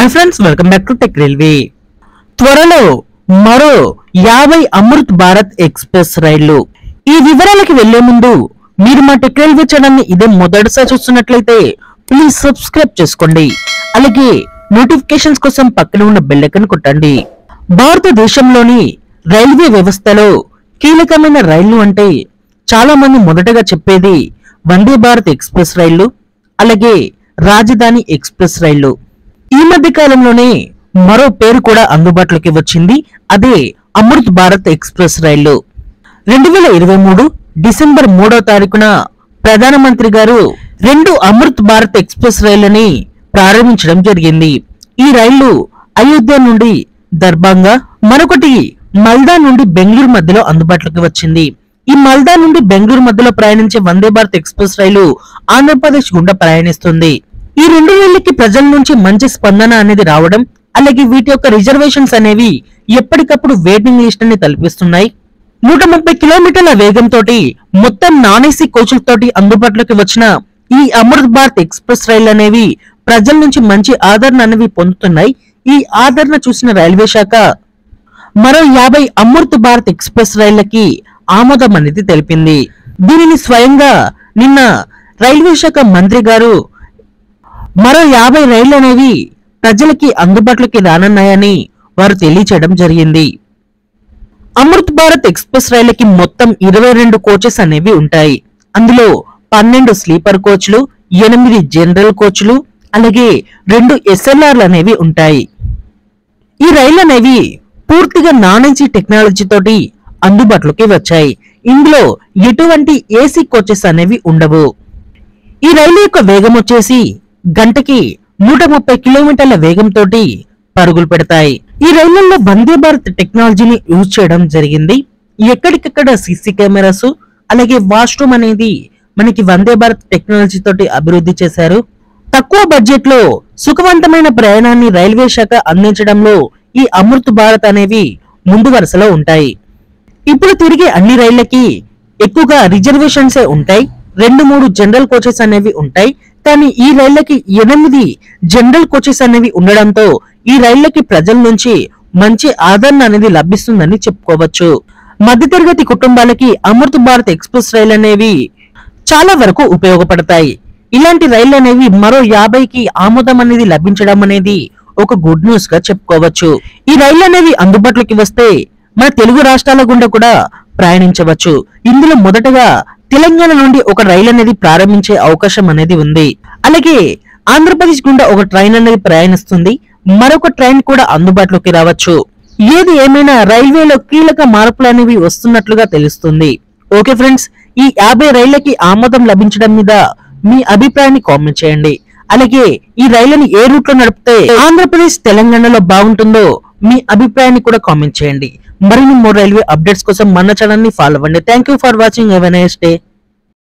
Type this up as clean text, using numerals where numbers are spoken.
Hi friends, welcome back to tech railway. త్వరలో మరో 50 Amrit Bharat express రైళ్లు. ఈ వివరాలకి వెళ్లే ముందు మీరు మా టెక్ రైల్వే ఛానల్ ని ఇదే మొదటిసారి చూస్తున్నట్లయితే ప్లీజ్ సబ్స్క్రైబ్ చేసుకోండి. అలాగే నోటిఫికేషన్స్ కోసం పక్కన ఉన్న బెల్ ఐకాన్ కొట్టండి. భారతదేశంలోని రైల్వే వ్యవస్థలో కీలకమైన రైళ్లు అంటే చాలా మంది మొదటగా చెప్పేది వందే భారత్ ఎక్స్ప్రెస్ రైళ్లు, అలాగే రాజధాని ఎక్స్ప్రెస్ రైళ్లు. ఈ మధ్య కాలంలోనే మరో పేరు కూడా అందుబాటులోకి వచ్చింది, అదే అమృత్ భారత్ ఎక్స్ప్రెస్ రైళ్లు. 2023 డిసెంబర్ 3వ తారీఖున ప్రధానమంత్రి గారు 2 అమృత్ భారత్ ఎక్స్ప్రెస్ రైళ్లని ప్రారంభించడం జరిగింది. ఈ రైళ్లు అయోధ్య నుండి దర్భంగా, మరొకటి మల్దా నుండి బెంగళూరు మధ్యలో అందుబాటులోకి వచ్చింది. ఈ మల్దా నుండి బెంగళూరు మధ్యలో ప్రయాణించే వందే భారత్ ఎక్స్ప్రెస్ రైలు ఆంధ్రప్రదేశ్ గుండా ప్రయాణిస్తుంది. ఈ 2 రైళ్లకి ప్రజల నుంచి మంచి స్పందన అనేది రావడం, అలాగే వీటి యొక్క రిజర్వేషన్స్ అనేవి ఎప్పటికప్పుడు వెయిటింగ్ లిస్ట్ ని తలపిస్తున్నాయి. 130 కిలోమీటర్ల వేగంతో మొత్తం నాన్ ఏసీ కోచ్లతోటి అందుబాటులోకి వచ్చిన ఈ అమృత్ భారత్ ఎక్స్ప్రెస్ రైళ్లు అనేవి ప్రజల నుంచి మంచి ఆదరణ అనేవి పొందుతున్నాయి. ఈ ఆదరణ చూసిన రైల్వే శాఖ మరో 50 అమృత్ భారత్ ఎక్స్ప్రెస్ రైళ్లకి ఆమోదం అనేది తెలిపింది. దీనిని స్వయంగా నిన్న రైల్వే శాఖ మంత్రి గారు మరో 50 రైళ్లు అనేవి ప్రజలకి అందుబాటులోకి రానున్నాయని వారు తెలియచేయడం జరిగింది. అమృత్ భారత్ ఎక్స్ప్రెస్ రైళ్లకి మొత్తం 22 కోచెస్ అనేవి ఉంటాయి. అందులో 12 స్లీపర్ కోచ్లు, 8 జనరల్ కోచ్లు, అలాగే 2 ఎస్ఎల్ఆర్లు అనేవి ఉంటాయి. ఈ రైళ్లు అనేవి పూర్తిగా నాన్ ఏసీ టెక్నాలజీ తోటి అందుబాటులోకి వచ్చాయి. ఇందులో ఎటువంటి ఏసీ కోచెస్ అనేవి ఉండవు. ఈ రైలు యొక్క వేగం వచ్చేసి గంటకి 130 కిలోమీటర్ల వేగంతో పరుగులు పెడతాయి. ఈ రైళ్లలో వందే భారత్ టెక్నాలజీని యూజ్ చేయడం జరిగింది. ఎక్కడికక్కడ సీసీ కెమెరాస్, అలాగే వాష్రూమ్ అనేది మనకి వందే భారత్ టెక్నాలజీ తోటి అభివృద్ధి చేశారు. తక్కువ బడ్జెట్ లో సుఖవంతమైన ప్రయాణాన్ని రైల్వే శాఖ అందించడంలో ఈ అమృత్ భారత్ అనేవి ముందు వరుసలో ఉంటాయి. ఇప్పుడు తిరిగే అన్ని రైళ్లకి ఎక్కువగా రిజర్వేషన్సే ఉంటాయి. 2-3 జనరల్ కోచెస్ అనేవి ఉంటాయి. కానీ ఈ రైళ్లకి 8 జనరల్ కోచెస్ అనేవి ఉండడంతో ఈ రైళ్లకి ప్రజల నుంచి మంచి ఆదరణ అనేది లభిస్తుందని చెప్పుకోవచ్చు. మధ్యతరగతి కుటుంబాలకి అమృత్ భారత్ ఎక్స్ప్రెస్ రైలు అనేవి చాలా వరకు ఉపయోగపడతాయి. ఇలాంటి రైళ్లు అనేవి మరో 50కి ఆమోదం అనేది లభించడం అనేది ఒక గుడ్ న్యూస్ గా చెప్పుకోవచ్చు. ఈ రైళ్లు అనేవి అందుబాటులోకి వస్తే మన తెలుగు రాష్ట్రాల గుండా కూడా ప్రయాణించవచ్చు. ఇందులో మొదటగా తెలంగాణ నుండి ఒక రైలు అనేది ప్రారంభించే అవకాశం అనేది ఉంది. అలాగే ఆంధ్రప్రదేశ్ గుండా ఒక ట్రైన్ అనేది ప్రయాణిస్తుంది. మరొక ట్రైన్ కూడా అందుబాటులోకి రావచ్చు. ఏది ఏమైనా రైల్వేలో కీలక మార్పులు అనేవి వస్తున్నట్లుగా తెలుస్తుంది. ఓకే ఫ్రెండ్స్, ఈ 50 రైళ్లకి ఆమోదం లభించడం మీద మీ అభిప్రాయాన్ని కామెంట్ చేయండి. అలాగే ఈ రైళ్లను ఏ రూట్ లో నడిపితే ఆంధ్రప్రదేశ్ తెలంగాణలో బాగుంటుందో మీ అభిప్రాయాన్ని కూడా కామెంట్ చేయండి. మరిన్ని మోర్ రైల్వే అప్డేట్స్ కోసం మన ఛానల్ ని ఫాలో అవ్వండి. Thank you for watching. Have a nice day.